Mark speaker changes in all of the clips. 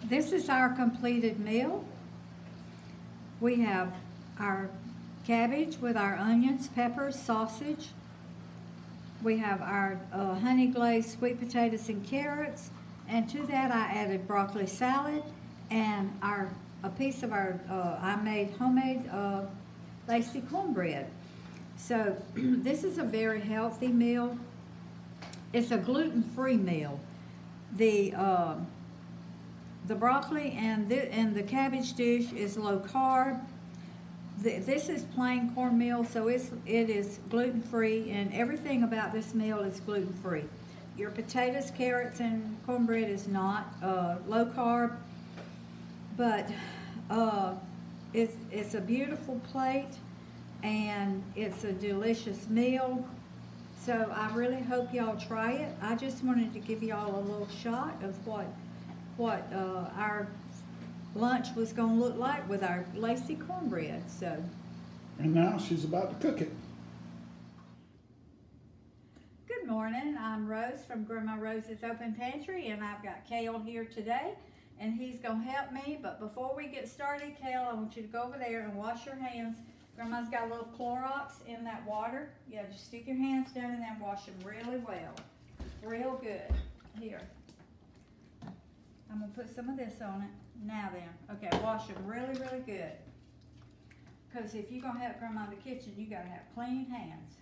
Speaker 1: This is our completed meal. We have our cabbage with our onions, peppers, sausage. We have our honey glazed sweet potatoes and carrots. And to that I added broccoli salad and a piece of our, I made homemade lacy cornbread. So this is a very healthy meal. It's a gluten-free meal. The broccoli and the cabbage dish is low carb. This is plain cornmeal, so it is gluten-free, and everything about this meal is gluten-free. Your potatoes, carrots, and cornbread is not low carb, but it's a beautiful plate, and it's a delicious meal. So I really hope y'all try it. I just wanted to give y'all a little shot of what our lunch was going to look like with our lacy cornbread. So,
Speaker 2: and now she's about to cook it.
Speaker 1: Good morning. I'm Rose from Grandma Rose's Open Pantry, and I've got Kale here today, and he's going to help me. But before we get started, Kale, I want you to go over there and wash your hands. Grandma's got a little Clorox in that water. Yeah, just stick your hands down in there and wash them really well. Real good. Here. I'm going to put some of this on it. Now then. Okay, wash them really, really good. Because if you're going to help Grandma in the kitchen, you got to have clean hands.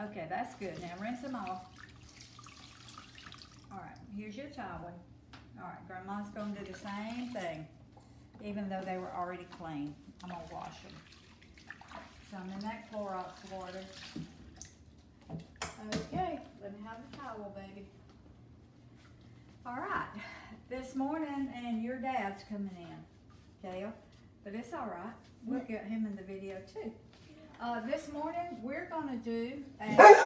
Speaker 1: Okay, that's good. Now rinse them off. All right, here's your towel. All right, Grandma's going to do the same thing, even though they were already clean. I'm going to wash them. Some in that Clorox water. Okay, let me have the towel, baby. All right, this morning, and your dad's coming in, Kale, but it's all right. We'll get him in the video too. This morning, we're going to do a...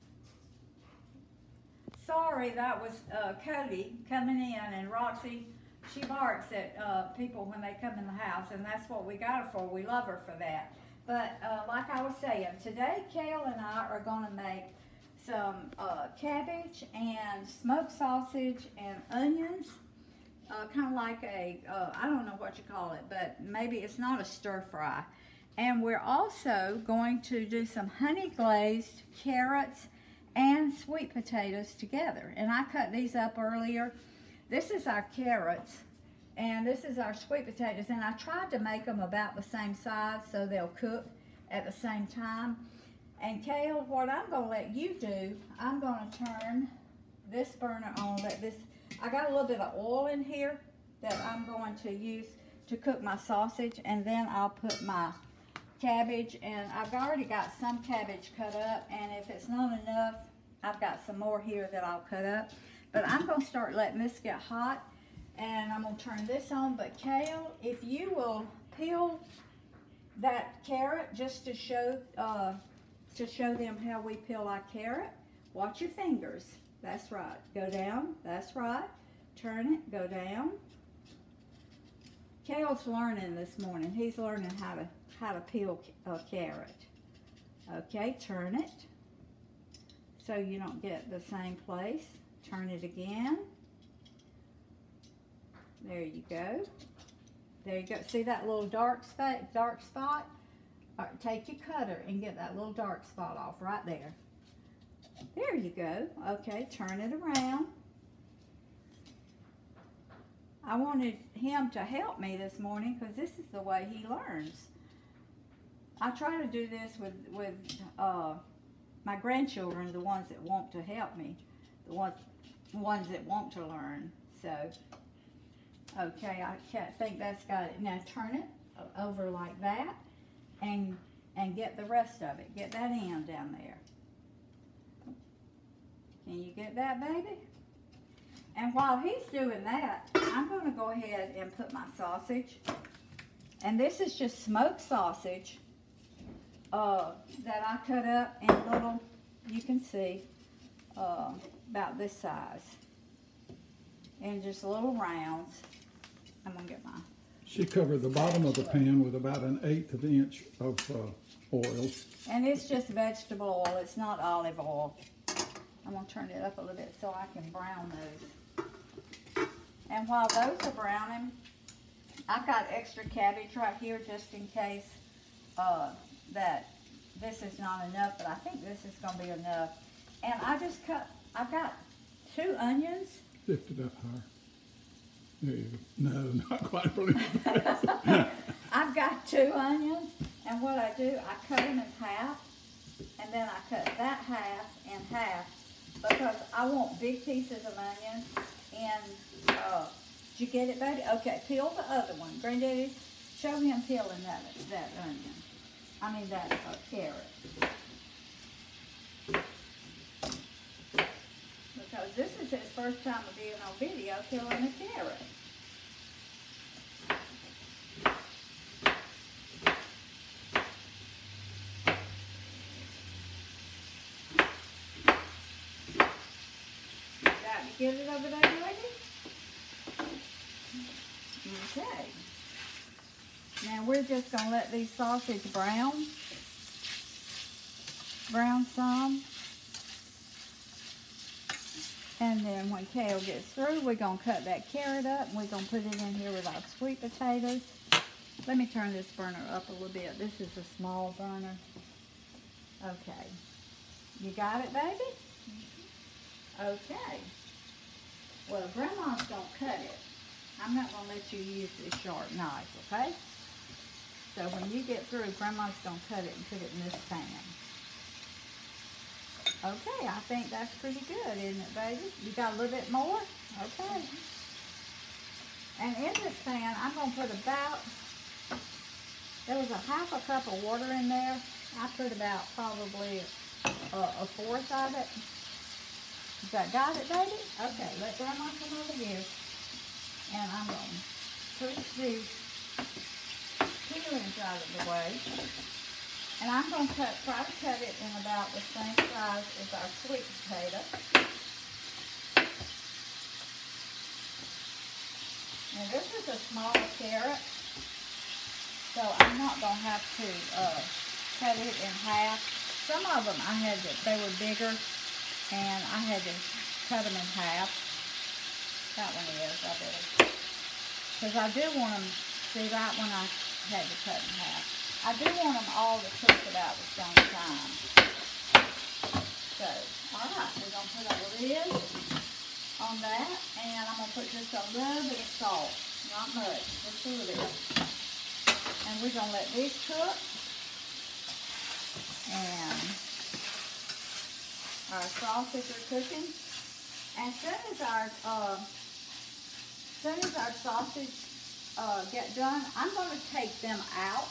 Speaker 1: Sorry, that was Cody coming in, and Roxy, she barks at people when they come in the house, and that's what we got her for. We love her for that. But like I was saying, today Kale and I are going to make some cabbage and smoked sausage and onions, kind of like a, I don't know what you call it, but maybe it's not a stir fry. And we're also going to do some honey glazed carrots and sweet potatoes together. And I cut these up earlier. This is our carrots, and this is our sweet potatoes. And I tried to make them about the same size so they'll cook at the same time. And Kale, what I'm going to let you do, I'm going to turn this burner on. I got a little bit of oil in here that I'm going to use to cook my sausage, and then I'll put my cabbage, and I've already got some cabbage cut up, and if it's not enough, I've got some more here that I'll cut up. But I'm going to start letting this get hot, and I'm going to turn this on. But Kale, if you will peel that carrot just to show them how we peel our carrot. Watch your fingers. That's right. Go down. That's right. Turn it. Go down. Kale's learning this morning. He's learning how to peel a carrot. Okay, turn it so you don't get the same place. Turn it again. There you go. There you go. See that little dark spot? All right, take your cutter and get that little dark spot off right there. There you go. Okay, turn it around. I wanted him to help me this morning because this is the way he learns. I try to do this with my grandchildren, the ones that want to help me, the ones that want to learn. So, okay, I think that's got it. Now turn it over like that. And get the rest of it. Get that end down there. Can you get that, baby? And while he's doing that, I'm going to go ahead and put my sausage. And this is just smoked sausage that I cut up in little, you can see, about this size. And just little rounds. I'm going to get my...
Speaker 2: She covered the bottom of the pan with about 1/8 of an inch of oil.
Speaker 1: And it's just vegetable oil. It's not olive oil. I'm going to turn it up a little bit so I can brown those. And while those are browning, I've got extra cabbage right here just in case that this is not enough, but I think this is going to be enough. And I've got 2 onions.
Speaker 2: Lift it up higher. There you go. No, not quite believe that.
Speaker 1: I've got 2 onions, and what I do, I cut them in half, and then I cut that half in half, because I want big pieces of onion. And did you get it, baby? Okay, peel the other one. Granddaddy, show him peeling that onion. I mean that carrot. Because this is his first time of being on video peeling a carrot. Get it over there, lady? Okay. Now we're just going to let these sausage brown some. And then when Kale gets through, we're going to cut that carrot up and we're going to put it in here with our sweet potatoes. Let me turn this burner up a little bit. This is a small burner. Okay. You got it, baby? Okay. Well, Grandma's going to cut it. I'm not going to let you use this sharp knife, okay? So when you get through, Grandma's going to cut it and put it in this pan. Okay, I think that's pretty good, isn't it, baby? You got a little bit more? Okay. And in this pan, I'm going to put about, there was a 1/2 cup of water in there. I put about probably a 1/4 of it. Got it, baby? Okay, let Grandma come over here. And I'm going to push these peelings out of the way. And I'm going to try to cut it in about the same size as our sweet potato. Now this is a smaller carrot, so I'm not going to have to cut it in half. Some of them they were bigger. And I had to cut them in half. That one is, I better. Because I do want them, see that one I had to cut in half. I do want them all to cook about the same time. So, alright, we're going to put a lid on that. And I'm going to put just a little bit of salt. Not much, just a little bit. And we're going to let these cook. And our sausage are cooking, and as soon as our sausage get done, I'm going to take them out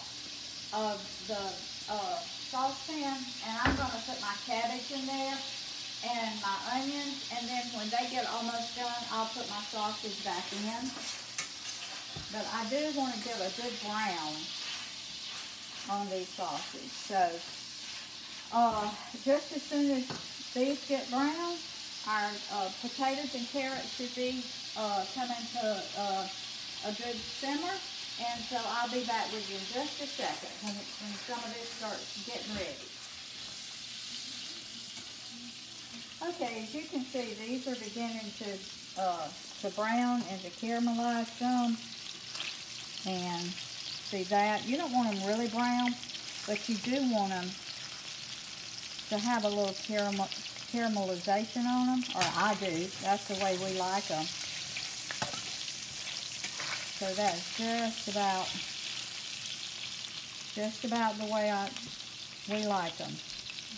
Speaker 1: of the saucepan, and I'm going to put my cabbage in there and my onions, and then when they get almost done, I'll put my sausage back in. But I do want to give a good brown on these sausage, so just as soon as these get brown, our potatoes and carrots should be coming to a good simmer. And so I'll be back with you in just a second when some of this starts getting ready. Okay, as you can see, these are beginning to brown and to caramelize some. And see that? You don't want them really brown, but you do want them to have a little caramelization on them, or I do. That's the way we like them. So that's just about the way we like them,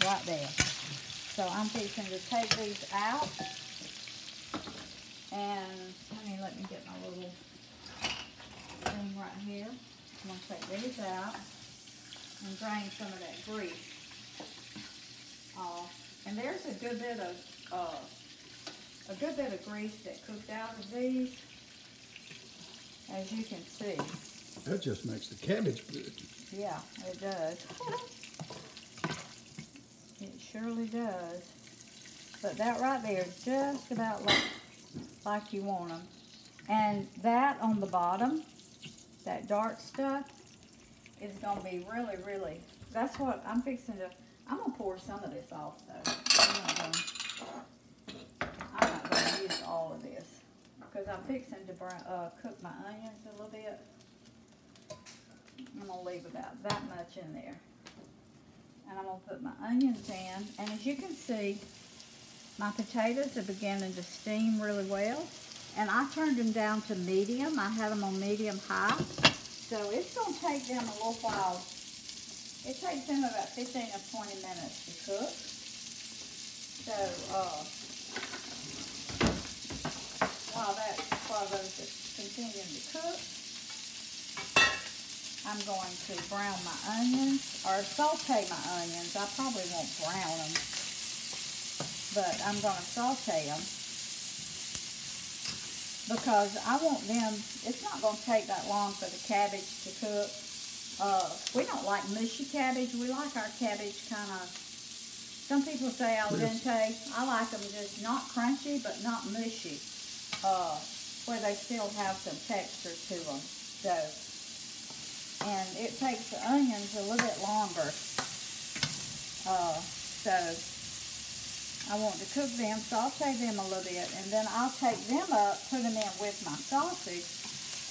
Speaker 1: right there. So I'm fixing to take these out, and let me get my little thing right here. I'm gonna take these out and drain some of that grease off. And there's a good bit of grease that cooked out of these, as you can see.
Speaker 2: That just makes the cabbage good.
Speaker 1: Yeah, it does. It surely does. But that right there is just about like you want them. And that on the bottom, that dark stuff, is going to be really, really, that's what I'm fixing to, I'm going to pour some of this off though. I'm not going to use all of this, because I'm fixing to cook my onions a little bit. I'm gonna leave about that much in there. And I'm gonna put my onions in. And as you can see, my potatoes are beginning to steam really well. And I turned them down to medium. I had them on medium high. So it's gonna take them a little while. It takes them about 15 or 20 minutes to cook. So, while those are continuing to cook, I'm going to brown my onions, or saute my onions. I probably won't brown them, but I'm going to saute them because I want them, it's not going to take that long for the cabbage to cook. We don't like mushy cabbage. We like our cabbage kind of, some people say al dente. I like them just not crunchy, but not mushy, where they still have some texture to them. So, and it takes the onions a little bit longer. So I want to cook them, saute them a little bit, and then I'll take them up, put them in with my sausage,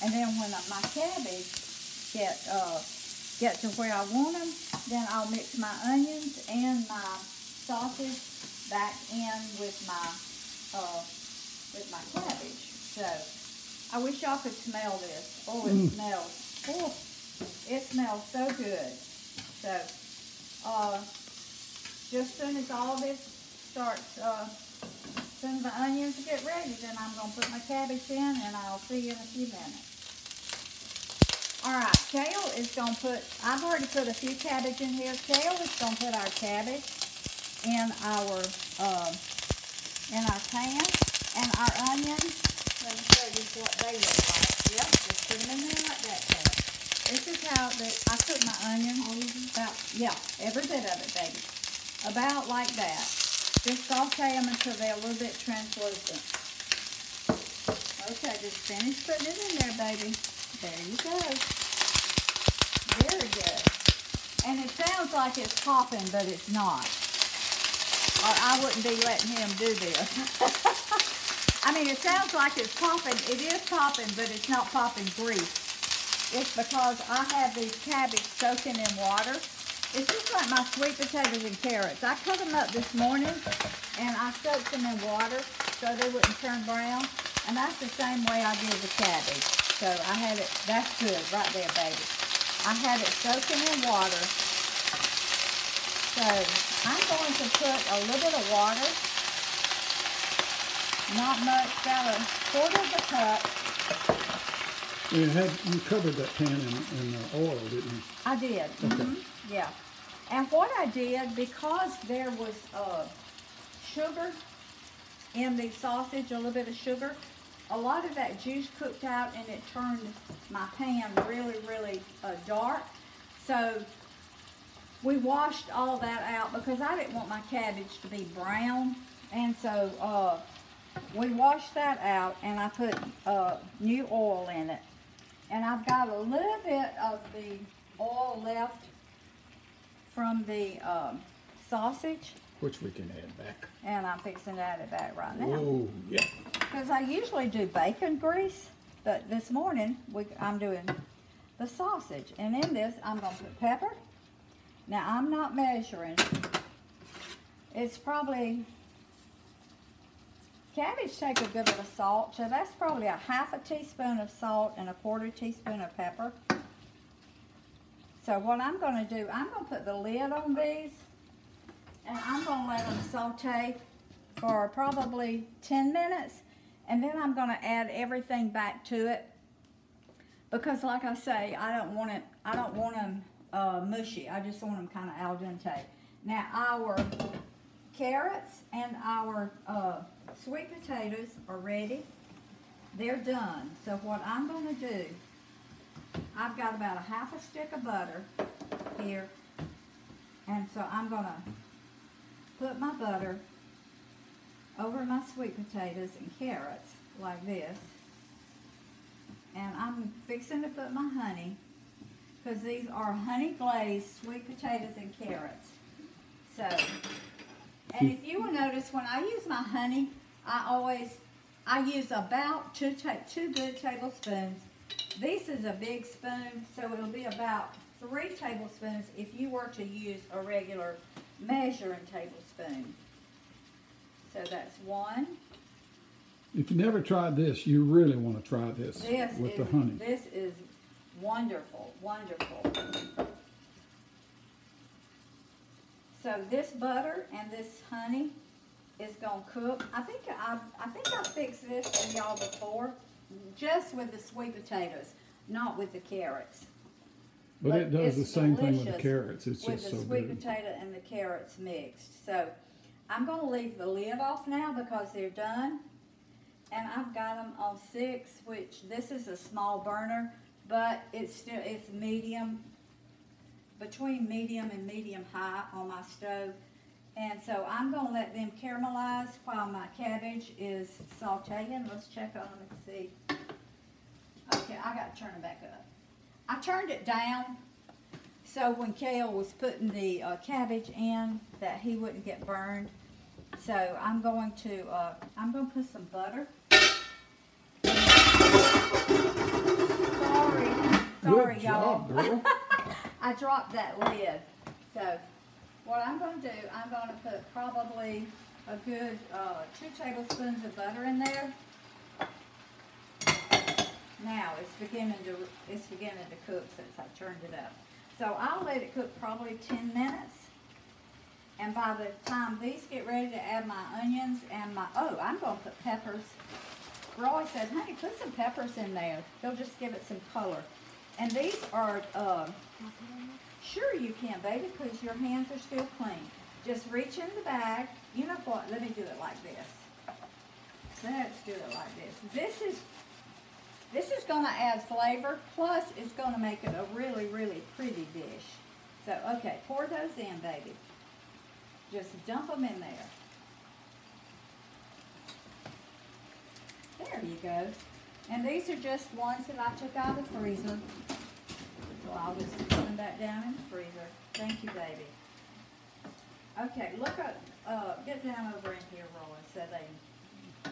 Speaker 1: and then when my cabbage get to where I want them, then I'll mix my onions and my sausage back in with my cabbage. So I wish y'all could smell this. Oh, it smells. Oh, it smells so good. So just as soon as all this starts, as soon as the onions get ready, then I'm going to put my cabbage in, and I'll see you in a few minutes. Alright, Kale is going to put, I've already put a few cabbage in here. Kale is going to put our cabbage in our pan, and our onions. Let me show you what they look like. Yep, just put them in there like that, Kale. This is how I cook my onions. About, yeah, every bit of it, baby. About like that. Just saute them until they're a little bit translucent. Okay, just finish putting it in there, baby. There you go. Very good. And it sounds like it's popping, but it's not. Or I wouldn't be letting him do this. I mean, it sounds like it's popping. It is popping, but it's not popping grease. It's because I have these cabbage soaking in water. It's just like my sweet potatoes and carrots. I cut them up this morning, and I soaked them in water so they wouldn't turn brown. And that's the same way I do the cabbage. So I had it, that's good right there, baby. I had it soaking in water. So I'm going to put a little bit of water. Not much, about a quarter of a cup.
Speaker 2: You covered that pan in oil, didn't you?
Speaker 1: I did.
Speaker 2: Okay.
Speaker 1: Yeah. And what I did, because there was sugar in the sausage, a little bit of sugar, a lot of that juice cooked out, and it turned my pan really, really dark. So we washed all that out because I didn't want my cabbage to be brown. And so we washed that out, and I put new oil in it. And I've got a little bit of the oil left from the sausage.
Speaker 2: Which we can add back.
Speaker 1: And I'm fixing to add it back right now.
Speaker 2: Oh, yeah.
Speaker 1: Because I usually do bacon grease, but this morning I'm doing the sausage. And in this, I'm going to put pepper. Now, I'm not measuring. It's probably, cabbage take a good bit of salt, so that's probably a ½ teaspoon of salt and a ¼ teaspoon of pepper. So what I'm going to do, I'm going to put the lid on these, and I'm going to let them saute for probably 10 minutes, and then I'm going to add everything back to it, because like I say, I don't want them mushy. I just want them kind of al dente. Now our carrots and our sweet potatoes are ready. They're done. So what I'm going to do, I've got about a ½ stick of butter here, and so I'm going to put my butter over my sweet potatoes and carrots like this, and I'm fixing to put my honey, because these are honey glazed sweet potatoes and carrots. So, and if you will notice, when I use my honey, I always I use about two good tablespoons. This is a big spoon, so it'll be about 3 tablespoons if you were to use a regular measuring tablespoon. So that's 1.
Speaker 2: If you never tried this, you really want to try this with the honey.
Speaker 1: This is wonderful, wonderful. So this butter and this honey is gonna cook. I think I fixed this for y'all before, just with the sweet potatoes, not with the carrots.
Speaker 2: But it does the same thing with the carrots. It's
Speaker 1: with
Speaker 2: just
Speaker 1: the
Speaker 2: so
Speaker 1: sweet
Speaker 2: good.
Speaker 1: potato and the carrots mixed. So I'm gonna leave the lid off now because they're done. And I've got them on 6, which this is a small burner, but it's medium, between medium and medium high on my stove. And so I'm gonna let them caramelize while my cabbage is sauteing. Let's check on them and see. Okay, I gotta turn it back up. I turned it down so when Kale was putting the cabbage in that he wouldn't get burned. So I'm going to put some butter. Sorry, y'all. I dropped that lid. So what I'm going to do, I'm going to put probably a good 2 tablespoons of butter in there. Now it's beginning to cook since I turned it up. So I'll let it cook probably 10 minutes. And by the time these get ready to add my onions and I'm going to put peppers. Roy said, honey, put some peppers in there. They'll just give it some color. And these are, sure you can, baby, because your hands are still clean. Just reach in the bag. You know what? Let me do it like this. Let's do it like this. This is going to add flavor, plus it's going to make it a really, really pretty dish. So, okay, pour those in, baby. Just dump them in there. There you go. And these are just ones that I took out of the freezer. So I'll just put them back down in the freezer. Thank you, baby. Okay, look up, get down over in here, Roy, so they...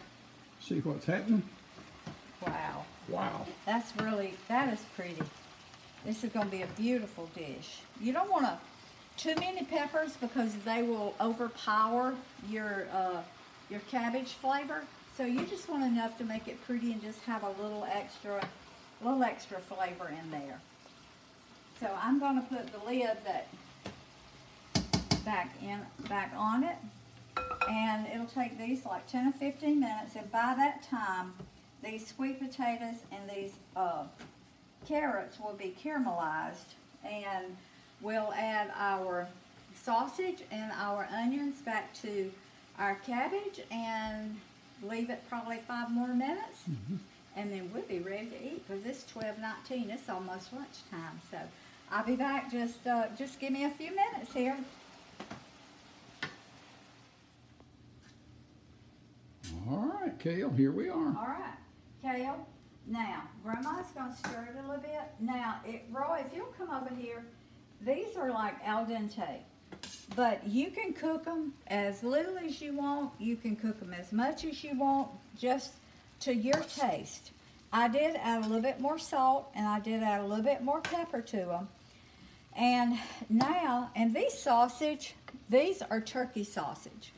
Speaker 2: See what's happening?
Speaker 1: Wow.
Speaker 2: Wow.
Speaker 1: That is pretty. This is going to be a beautiful dish. You don't want too many peppers because they will overpower your cabbage flavor. So you just want enough to make it pretty and just have a little extra flavor in there. So I'm going to put the lid back on it, and it'll take these like 10 or 15 minutes. And by that time, these sweet potatoes and these carrots will be caramelized, and we'll add our sausage and our onions back to our cabbage and leave it probably 5 more minutes, and then we'll be ready to eat because it's 12:19. It's almost lunchtime, so I'll be back. Just give me a few minutes here.
Speaker 2: All right, Kale, here we are.
Speaker 1: All right, Kale. Now, Grandma's gonna stir it a little bit. Now, Roy, if you'll come over here, these are like al dente. But you can cook them as little as you want. You can cook them as much as you want, just to your taste. I did add a little bit more salt, and I did add a little bit more pepper to them. And now, and these are turkey sausage.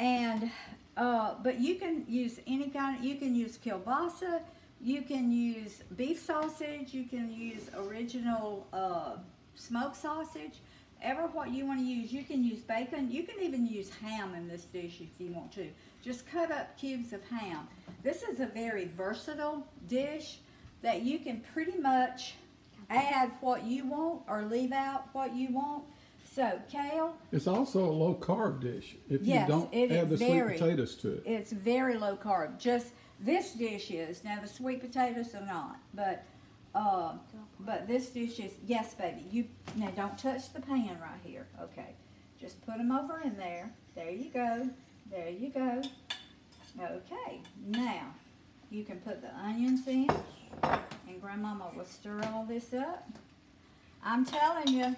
Speaker 1: And, but you can use any kind, you can use kielbasa, you can use beef sausage, you can use original smoked sausage. Ever what you want to use. You can use bacon. You can even use ham in this dish if you want to. Just cut up cubes of ham. This is a very versatile dish that you can pretty much add what you want or leave out what you want. So, Kale.
Speaker 2: It's also a low-carb dish if you don't add the sweet potatoes to it.
Speaker 1: It's very low carb. Just this dish is. Now, the sweet potatoes are not. But this dish is, yes, baby. Now don't touch the pan right here. Okay, just put them over in there. There you go. There you go. Okay, now you can put the onions in, and Grandmama will stir all this up. I'm telling you,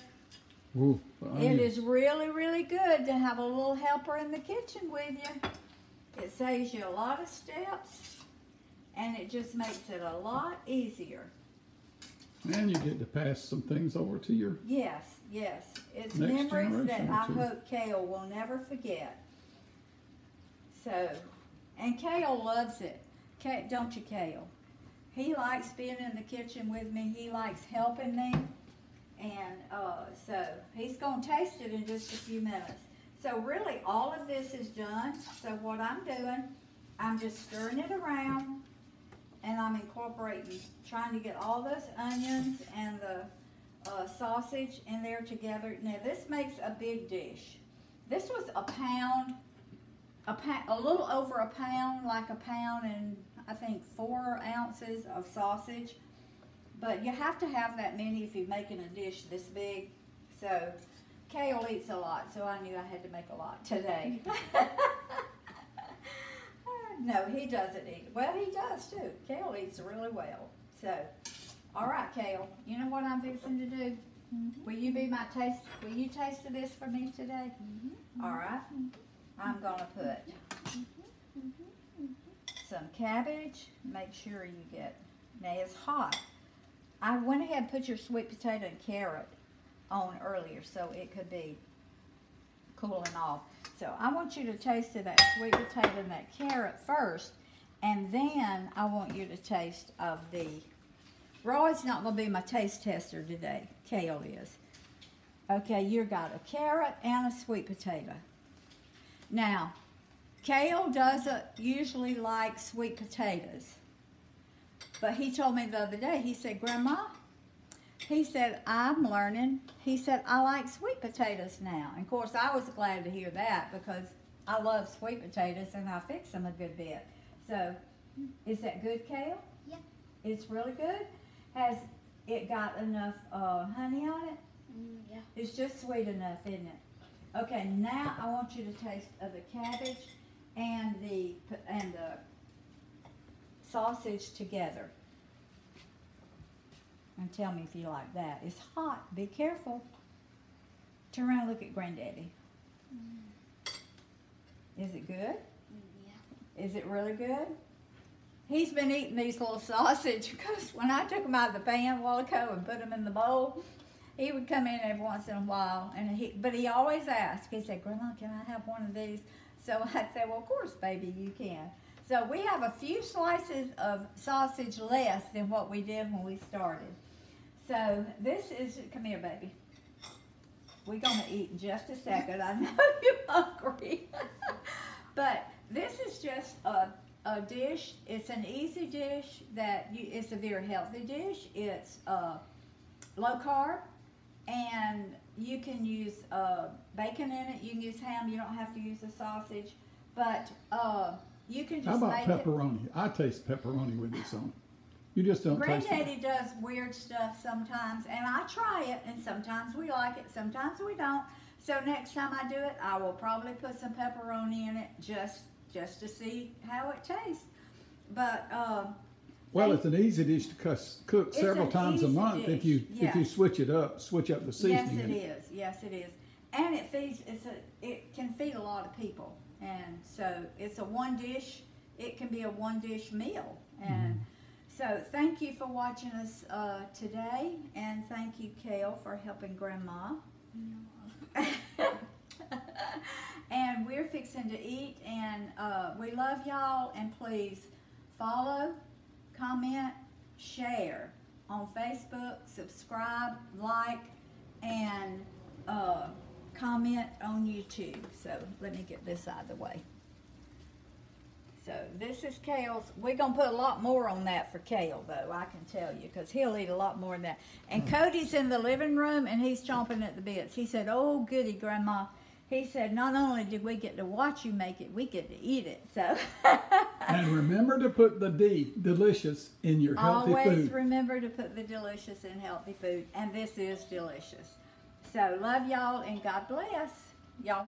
Speaker 2: Ooh,
Speaker 1: it is really, really good to have a little helper in the kitchen with you. It saves you a lot of steps, and it just makes it a lot easier.
Speaker 2: And you get to pass some things over to your
Speaker 1: Yes, yes. It's
Speaker 2: next
Speaker 1: memories that
Speaker 2: generation
Speaker 1: I
Speaker 2: or two.
Speaker 1: hope Kale will never forget. So, and Kale loves it. Don't you, Kale? He likes being in the kitchen with me. He likes helping me. And so he's going to taste it in just a few minutes. So really all of this is done. So what I'm doing, I'm just stirring it around, and I'm incorporating, trying to get all those onions and the sausage in there together. Now this makes a big dish. This was a pound, a little over a pound, like a pound and I think 4 ounces of sausage. But you have to have that many if you're making a dish this big. So Kale eats a lot, so I knew I had to make a lot today. No, he doesn't eat. Well, he does too. Kale eats really well. So, all right, Kale. You know what I'm fixing to do? Mm-hmm. Will you be my taste? Will you taste of this for me today? Mm-hmm. All right. I'm gonna put some cabbage. Make sure you get. Now it's hot. I went ahead and put your sweet potato and carrot on earlier so it could be cooling off. So I want you to taste of that sweet potato and that carrot first, and then I want you to taste of the, Roy's not going to be my taste tester today, Kale is. Okay, you got a carrot and a sweet potato. Now, Kale doesn't usually like sweet potatoes, but he told me the other day, he said, Grandma, he said, I'm learning. He said, I like sweet potatoes now. And of course, I was glad to hear that because I love sweet potatoes and I fix them a good bit. So, is that good, Kale?
Speaker 3: Yeah.
Speaker 1: It's really good? Has it got enough honey on it?
Speaker 3: Yeah.
Speaker 1: It's just sweet enough, isn't it? Okay, now I want you to taste of the cabbage and the sausage together. And tell me if you like that. It's hot. Be careful. Turn around and look at Granddaddy. Is it good?
Speaker 3: Yeah.
Speaker 1: Is it really good? He's been eating these little sausage because when I took them out of the pan a while ago and put them in the bowl, he would come in every once in a while, but he always asked. He said, Grandma, can I have one of these? So I'd say, well, of course, baby, you can. So we have a few slices of sausage less than what we did when we started. So this is, come here, baby. We're going to eat in just a second. I know you're hungry. But this is just a dish. It's an easy dish it's a very healthy dish. It's low carb, and you can use bacon in it. You can use ham. You don't have to use the sausage. But you can just
Speaker 2: How about
Speaker 1: make
Speaker 2: pepperoni? I taste pepperoni with this on. You just don't taste
Speaker 1: Granddaddy
Speaker 2: it.
Speaker 1: does weird stuff sometimes, and I try it, and sometimes we like it, sometimes we don't. So next time I do it, I will probably put some pepperoni in it just to see how it tastes. But
Speaker 2: Well, it's an easy dish to cook
Speaker 1: It's
Speaker 2: several
Speaker 1: an
Speaker 2: times a
Speaker 1: easy
Speaker 2: month if
Speaker 1: dish,
Speaker 2: you
Speaker 1: yes.
Speaker 2: switch up the seasoning.
Speaker 1: yes,
Speaker 2: in
Speaker 1: it is. Yes, it is. And it can feed a lot of people, and so it's a one dish. It can be a one dish meal, and. So thank you for watching us today, and thank you, Kale, for helping Grandma. And we're fixing to eat, and we love y'all, and please follow, comment, share on Facebook, subscribe, like, and comment on YouTube. So let me get this out of the way. So this is Kale's. We're going to put a lot more on that for Kale, though, I can tell you, because he'll eat a lot more than that. And Cody's in the living room, and he's chomping at the bits. He said, oh, goody, Grandma. He said, not only did we get to watch you make it, we get to eat it. So.
Speaker 2: And remember to put the delicious in your healthy food.
Speaker 1: Always remember to put the delicious in healthy food, and this is delicious. So love y'all, and God bless. Y'all.